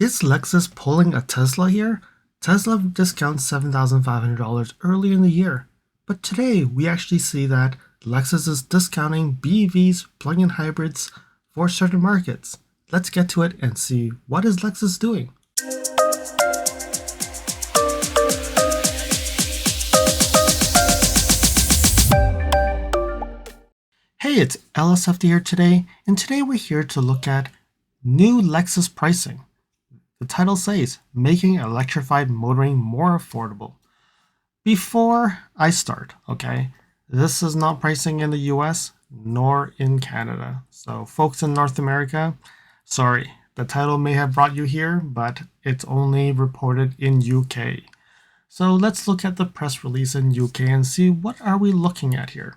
Is Lexus pulling a Tesla here? Tesla discounts $7,500 early in the year, but today we actually see that Lexus is discounting BEVs, plug-in hybrids for certain markets. Let's get to it and see what is Lexus doing. Hey, it's LSFD here today, and today we're here to look at new Lexus pricing. The title says, making electrified motoring more affordable. Before I start, okay, this is not pricing in the US nor in Canada. So folks in North America, sorry, the title may have brought you here, but it's only reported in UK. So let's look at the press release in UK and see what are we looking at here.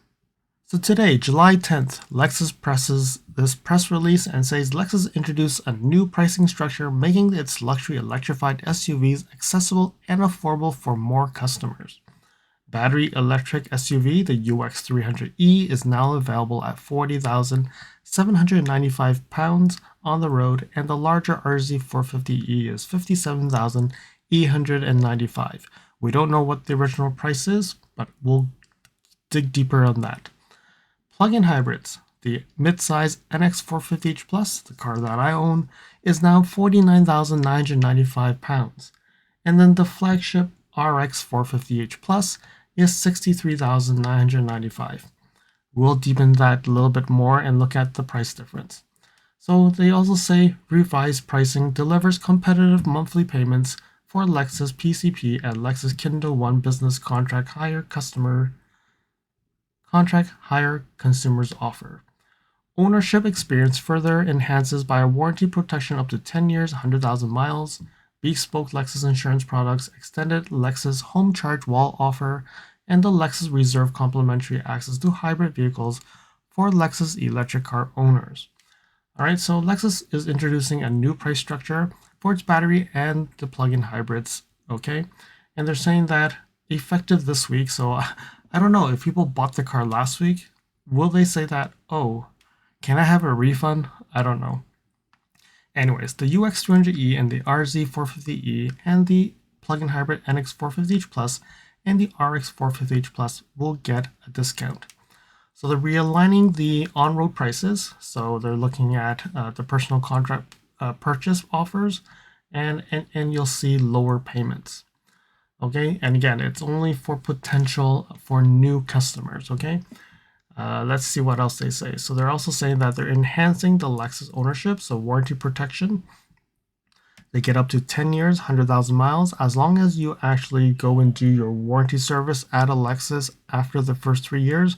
So today, July 10th, Lexus presses this press release and says Lexus introduced a new pricing structure, making its luxury electrified SUVs accessible and affordable for more customers. Battery electric SUV, the UX300E, is now available at 40,795 pounds on the road, and the larger RZ450E is 57,895. We don't know what the original price is, but we'll dig deeper on that. Plug-in hybrids. The mid-size NX450H Plus, the car that I own, is now 49,995 pounds. And then the flagship RX450H Plus is 63,995. We'll deepen that a little bit more and look at the price difference. So they also say revised pricing delivers competitive monthly payments for Lexus PCP and Lexus KINTO One business contract hire consumers offer. Ownership experience further enhances by a warranty protection up to 10 years, 100,000 miles, bespoke Lexus insurance products, extended Lexus home charge wall offer, and the Lexus Reserve complimentary access to hybrid vehicles for Lexus electric car owners. Alright, so Lexus is introducing a new price structure for its battery and the plug-in hybrids, okay? And they're saying that effective this week, so I don't know if people bought the car last week, will they say that, oh, can I have a refund? I don't know. Anyways, the UX200E and the RZ450E and the plug-in hybrid NX450H Plus and the RX450H Plus will get a discount. So they're realigning the on-road prices. So they're looking at the personal contract purchase offers, and you'll see lower payments. Okay, and again, it's only for potential for new customers. Okay, let's see what else they say. So they're also saying that they're enhancing the Lexus ownership, so warranty protection. They get up to 10 years, 100,000 miles, as long as you actually go and do your warranty service at a Lexus after the first 3 years.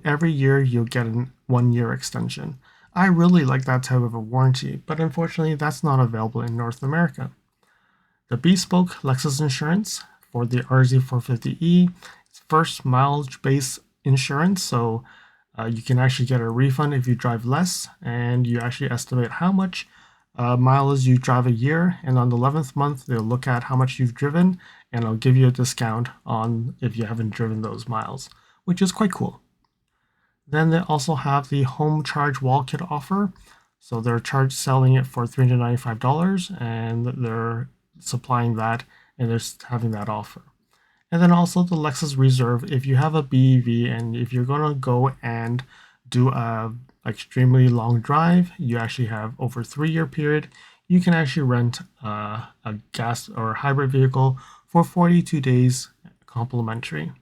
Every year you'll get a 1-year extension. I really like that type of a warranty, but unfortunately that's not available in North America. The bespoke Lexus insurance for the RZ450E, it's first mileage-based insurance, so you can actually get a refund if you drive less, and you actually estimate how much mileage you drive a year, and on the 11th month they'll look at how much you've driven, and it'll give you a discount on if you haven't driven those miles, which is quite cool. Then they also have the home charge wall kit offer, so they're selling it for $395, and they're supplying that, and they're having that offer. And then also the Lexus Reserve, if you have a BEV and if you're going to go and do a extremely long drive, you actually have over a 3-year period, you can actually rent a gas or hybrid vehicle for 42 days complimentary.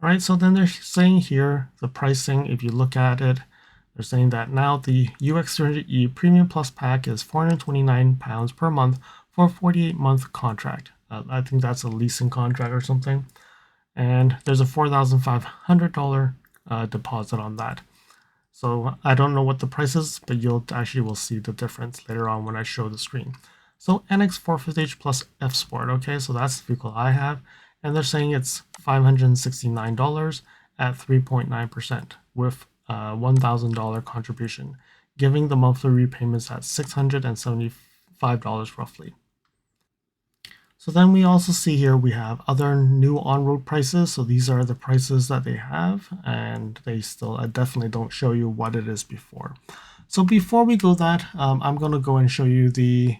All right, so then they're saying here the pricing, if you look at it, they're saying that now the UX300E Premium Plus pack is £429 per month for a 48-month contract. I think that's a leasing contract or something. And there's a $4,500 deposit on that. So I don't know what the price is, but you'll will see the difference later on when I show the screen. So NX450H Plus F Sport, okay, so that's the vehicle I have. And they're saying it's $569 at 3.9% with $1,000 contribution, giving the monthly repayments at $675 roughly. So then we also see here we have other new on-road prices. So these are the prices that they have, and they still definitely don't show you what it is before. So before we go that, I'm going to go and show you the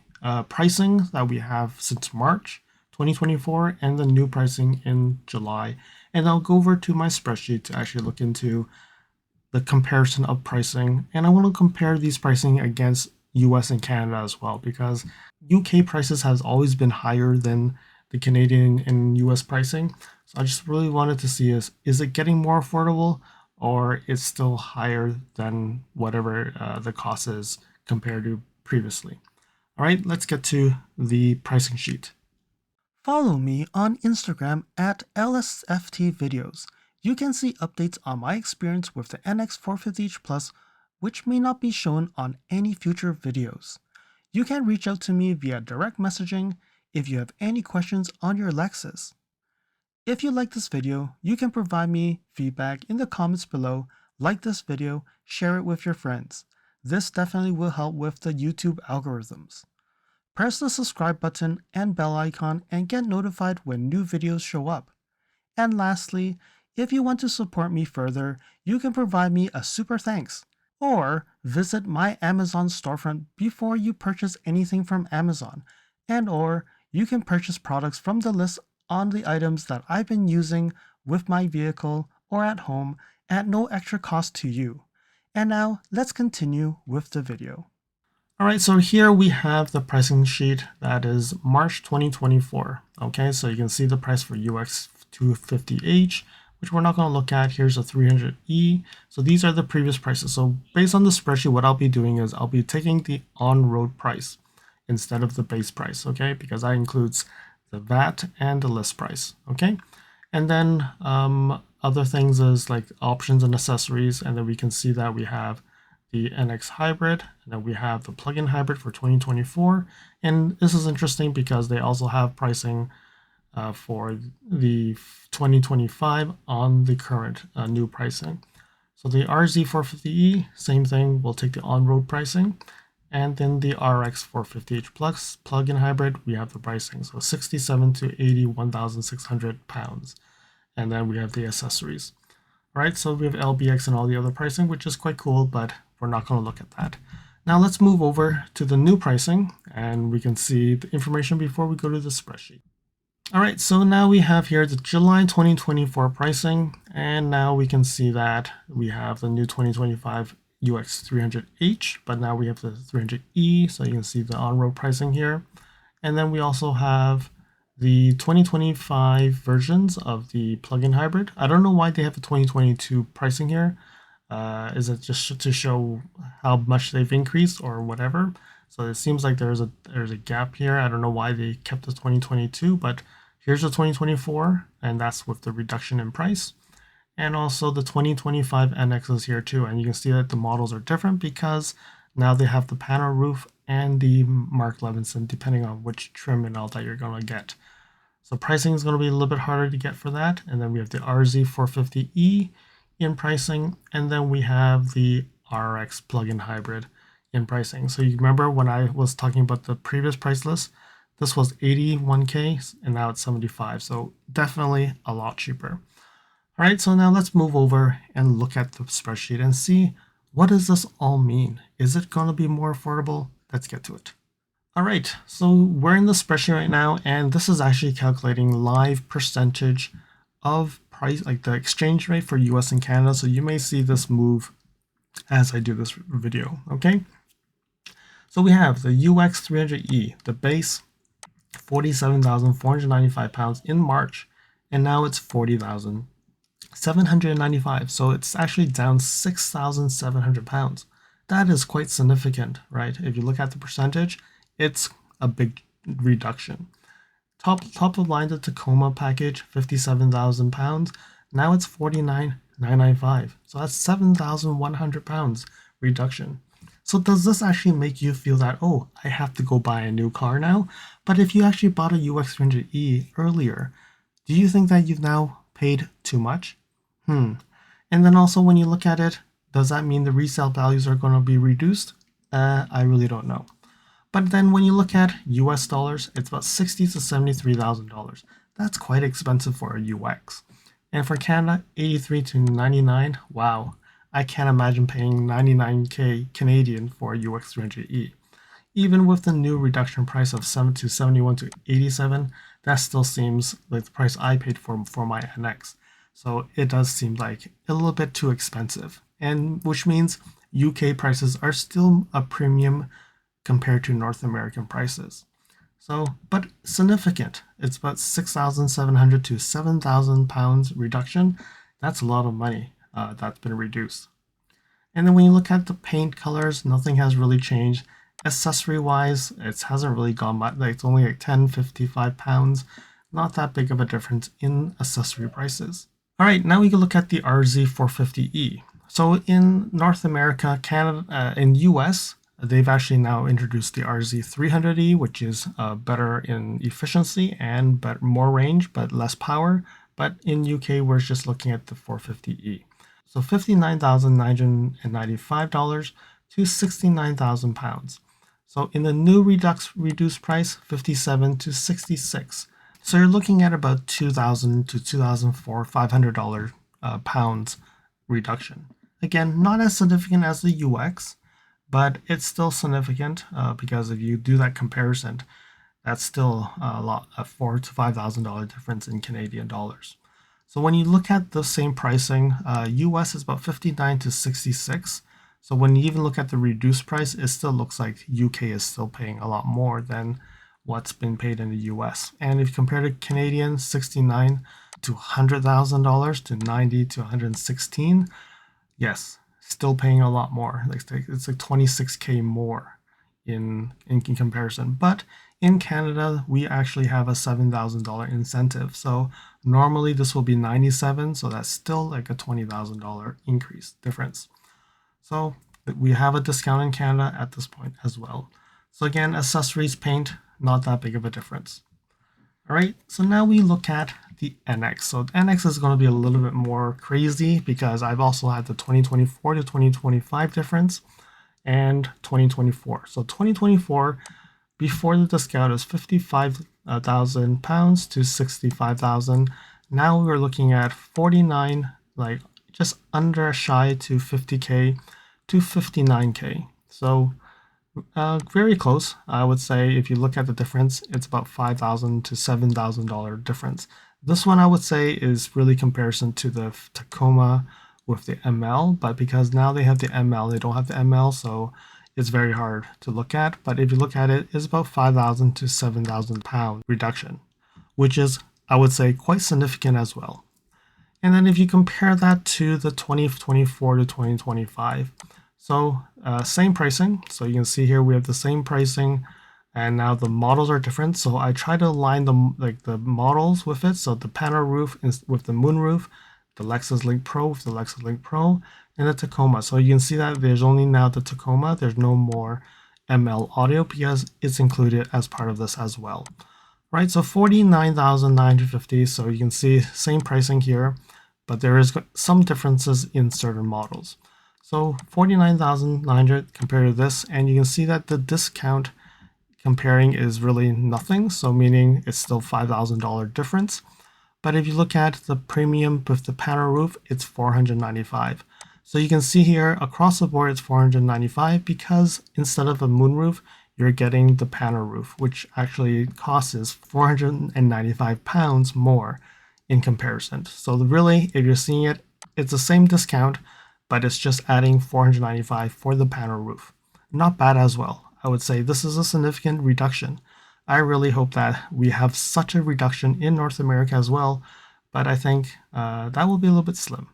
pricing that we have since March 2024 and the new pricing in July. And I'll go over to my spreadsheet to actually look into the comparison of pricing. And I want to compare these pricing against US and Canada as well, because UK prices has always been higher than the Canadian and US pricing. So I just really wanted to see is it getting more affordable, or it's still higher than whatever the cost is compared to previously. All right, let's get to the pricing sheet. Follow me on Instagram at LSFT Videos. You can see updates on my experience with the NX 450h Plus, which may not be shown on any future videos. You can reach out to me via direct messaging if you have any questions on your Lexus. If you like this video, you can provide me feedback in the comments below, like this video, share it with your friends. This definitely will help with the YouTube algorithms. Press the subscribe button and bell icon and get notified when new videos show up. And lastly, if you want to support me further, you can provide me a super thanks, or visit my Amazon storefront before you purchase anything from Amazon, or you can purchase products from the list on the items that I've been using with my vehicle or at home at no extra cost to you. And now let's continue with the video. All right, so here we have the pricing sheet that is March 2024. Okay, so you can see the price for UX 250H, which we're not going to look at. Here's a 300E. So these are the previous prices. So based on the spreadsheet, what I'll be doing is I'll be taking the on-road price instead of the base price, okay, because that includes the VAT and the list price, okay? And then other things is like options and accessories, and then we can see that we have the NX hybrid, and then we have the plug-in hybrid for 2024. And this is interesting because they also have pricing for the 2025 on the current new pricing. So the RZ450E, same thing, we'll take the on-road pricing. And then the RX 450H Plus plug-in hybrid, we have the pricing. So 67 to 81,600 pounds. And then we have the accessories. All right, so we have LBX and all the other pricing, which is quite cool, but we're not going to look at that. Now let's move over to the new pricing, and we can see the information before we go to the spreadsheet. All right, so now we have here the July 2024 pricing, and now we can see that we have the new 2025 UX 300H, but now we have the 300E, so you can see the on-road pricing here. And then we also have the 2025 versions of the plug-in hybrid. I don't know why they have the 2022 pricing here. Is it just to show how much they've increased or whatever? So it seems like there's a gap here. I don't know why they kept the 2022, but here's the 2024, and that's with the reduction in price. And also the 2025 NX is here too, and you can see that the models are different because now they have the panel roof and the Mark Levinson, depending on which trim and all that you're going to get. So pricing is going to be a little bit harder to get for that. And then we have the RZ450E in pricing, and then we have the RX plug-in hybrid in pricing. So you remember when I was talking about the previous price list, this was 81K and now it's 75. So definitely a lot cheaper. All right, so now let's move over and look at the spreadsheet and see, what does this all mean? Is it going to be more affordable? Let's get to it. All right, so we're in the spreadsheet right now, and this is actually calculating live percentage of price, like the exchange rate for US and Canada. So you may see this move as I do this video, okay? So we have the UX 300E, the base, 47,495 pounds in March, and now it's 40,795. So it's actually down 6,700 pounds. That is quite significant, right? If you look at the percentage, it's a big reduction. Top of line, the Tacoma package, 57,000 pounds. Now it's 49,995. So that's 7,100 pounds reduction. So does this actually make you feel that, oh, I have to go buy a new car now? But if you actually bought a UX300E earlier, do you think that you've now paid too much? And then also when you look at it, does that mean the resale values are going to be reduced? I really don't know. But then when you look at US dollars, it's about $60,000 to $73,000. That's quite expensive for a UX. And for Canada, 83 to 99. Wow, I can't imagine paying 99K Canadian for a UX300E. even with the new reduction price of 71 to 87, that still seems like the price I paid for my NX. So it does seem like a little bit too expensive, and which means UK prices are still a premium compared to North American prices. So, but significant. It's about 6,700 to 7,000 pounds reduction. That's a lot of money that's been reduced. And then when you look at the paint colors, nothing has really changed. Accessory wise, it hasn't really gone much. Like it's only like 10-55 pounds. Not that big of a difference in accessory prices. All right, now we can look at the RZ450E. So in North America, Canada, in US, they've actually now introduced the RZ300E, which is better in efficiency and more range, but less power. But in UK, we're just looking at the 450E. So $59,995 to 69,000 pounds. So in the new reduced price, 57 to 66. So you're looking at about $2,000 to $2,500 pounds reduction. Again, not as significant as the UX, but it's still significant because if you do that comparison, that's still a $4,000 to $5,000 difference in Canadian dollars. So when you look at the same pricing, US is about 59 to 66. So when you even look at the reduced price, it still looks like UK is still paying a lot more than what's been paid in the US. And if you compare to Canadian, 69 to $100,000 to 90 to 116, yes, still paying a lot more. It's like 26K more in comparison. But in Canada, we actually have a $7,000 incentive. So normally this will be 97, so that's still like a $20,000 increase difference. So we have a discount in Canada at this point as well. So again, accessories, paint, not that big of a difference. All right, so now we look at the NX. So the NX is going to be a little bit more crazy because I've also had the 2024 to 2025 difference and 2024. So 2024, before the discount, is 55,000 pounds to 65,000. Now we're looking at 49, like just under shy to 50K to 59K. So very close. I would say if you look at the difference, it's about $5,000 to $7,000 difference. This one I would say is really comparison to the Tacoma with the ML, but because now they have the ML, they don't have the ML, so it's very hard to look at. But if you look at it, it's about 5,000 to 7,000 pound reduction, which is, I would say, quite significant as well. And then if you compare that to the 2024 to 2025, so same pricing. So you can see here we have the same pricing, and now the models are different. So I try to align the models with it. So the panel roof is with the moon roof, the Lexus Link Pro with the Lexus Link Pro, and the Tacoma. So you can see that there's only now the Tacoma. There's no more ML audio because it's included as part of this as well. Right, so 49,950. So you can see same pricing here, but there is some differences in certain models. So 49,900 compared to this, and you can see that the discount comparing is really nothing. So meaning it's still $5,000 difference. But if you look at the premium with the panel roof, it's $495. So you can see here across the board, it's $495 because instead of a moon roof, you're getting the panel roof, which actually costs 495 pounds more in comparison. So really, if you're seeing it, it's the same discount, but it's just adding $495 for the panel roof. Not bad as well. I would say this is a significant reduction. I really hope that we have such a reduction in North America as well, but I think that will be a little bit slim.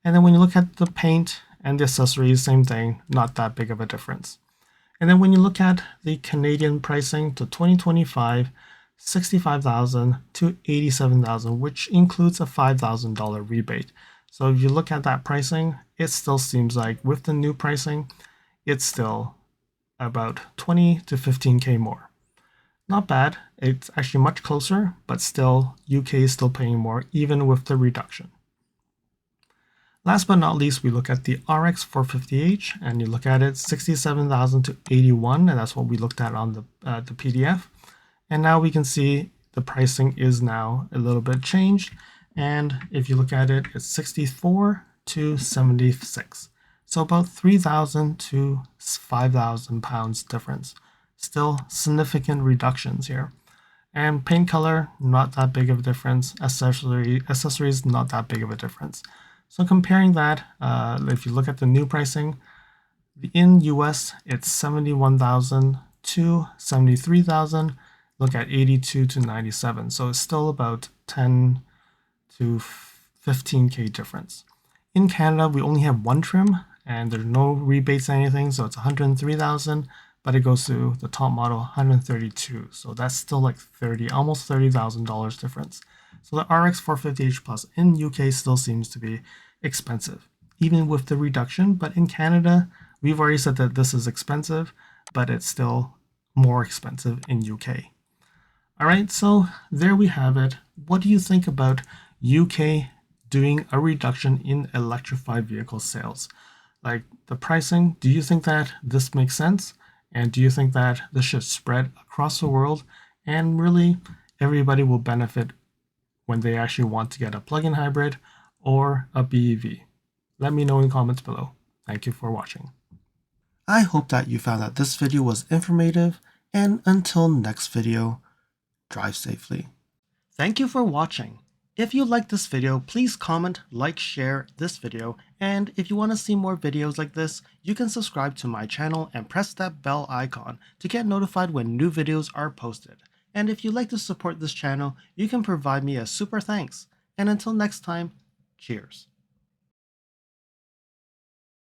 And then when you look at the paint and the accessories, same thing, not that big of a difference. And then when you look at the Canadian pricing to 2025, 65,000 to 87,000, which includes a $5,000 rebate. So if you look at that pricing, it still seems like with the new pricing, it's still about 20 to 15K more. Not bad. It's actually much closer, but still UK is still paying more even with the reduction. Last but not least, we look at the RX 450h, and you look at it 67,000 to 81, and that's what we looked at on the PDF. And now we can see the pricing is now a little bit changed. And if you look at it, it's 64 to 76. So about 3,000 to 5,000 pounds difference. Still significant reductions here. And paint color, not that big of a difference. Accessories, not that big of a difference. So comparing that, if you look at the new pricing, in US, it's 71,000 to 73,000. Look at 82 to 97. So it's still about 10 to 15K difference. In Canada, we only have one trim and there's no rebates or anything. So it's 103,000, but it goes to the top model 132. So that's still like almost $30,000 difference. So the RX 450h Plus in UK still seems to be expensive, even with the reduction. But in Canada, we've already said that this is expensive, but it's still more expensive in UK. All right, so there we have it. What do you think about UK doing a reduction in electrified vehicle sales? Like the pricing, do you think that this makes sense? And do you think that this should spread across the world and really everybody will benefit when they actually want to get a plug-in hybrid or a BEV? Let me know in comments below. Thank you for watching. I hope that you found that this video was informative, and until next video, drive safely. Thank you for watching. If you liked this video, please comment, like, share this video, and if you want to see more videos like this, you can subscribe to my channel and press that bell icon to get notified when new videos are posted. And if you'd like to support this channel, you can provide me a super thanks. And until next time, cheers.